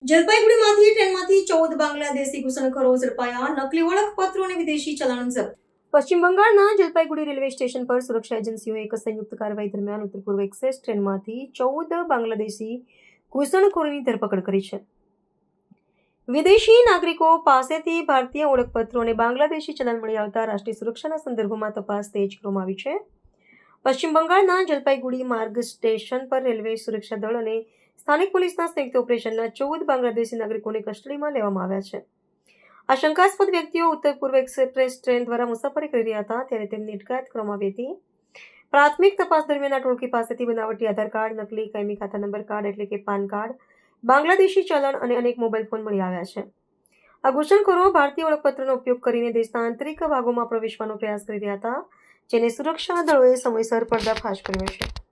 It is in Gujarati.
જલપાઈગુડીમાંથી ટ્રેનમાંથી 14 બાંગ્લાદેશી ઘૂસણખોરો ઝડપાયા. નકલી ઓળખપત્રો અને વિદેશી ચલણ જપ્ત. પશ્ચિમ બંગાળના જલપાઈગુડી રેલવે સ્ટેશન પર સુરક્ષા એજન્સીઓએ એક સંયુક્ત કાર્યવાહી દરમિયાન ઉત્તર પૂર્વ એક્સપ્રેસ ટ્રેનમાંથી 14 બાંગ્લાદેશી ઘૂસણખોરોની ધરપકડ કરી છે. વિદેશી નાગરિકો પાસેથી ભારતીય ઓળખપત્રો અને બાંગ્લાદેશી ચલણ મળી આવતા રાષ્ટ્રીય સુરક્ષાના સંદર્ભમાં તપાસ તેજ કરવામાં આવી છે. પશ્ચિમ બંગાળના જલપાઈગુડી માર્ગ સ્ટેશન પર રેલવે સુરક્ષા દળ અને સ્થાનિક પોલીસના સંયુક્ત ઓપરેશનના 14 બાંગ્લાદેશી નાગરિકોને કસ્ટડીમાં લેવામાં આવ્યા છે. આ શંકાસ્પદ વ્યક્તિઓ ઉત્તર પૂર્વ એક્સપ્રેસ ટ્રેન દ્વારા મુસાફરી કરી રહ્યા હતા ત્યારે તેમની અટકાયત કરવામાં આવી હતી. પ્રાથમિક તપાસ દરમિયાન આ ટોળકી પાસેથી બનાવટી આધાર કાર્ડ, નકલી કાયમી ખાતા નંબર કાર્ડ એટલે કે પાન કાર્ડ, બાંગ્લાદેશી ચલણ અને અનેક મોબાઈલ ફોન મળી આવ્યા છે. આ ઘૂસણખોરો ભારતીય ઓળખપત્રનો ઉપયોગ કરીને દેશના આંતરિક ભાગોમાં પ્રવેશવાનો પ્રયાસ કરી રહ્યા હતા, જેને સુરક્ષા દળોએ સમયસર પર્દાફાશ કર્યો છે.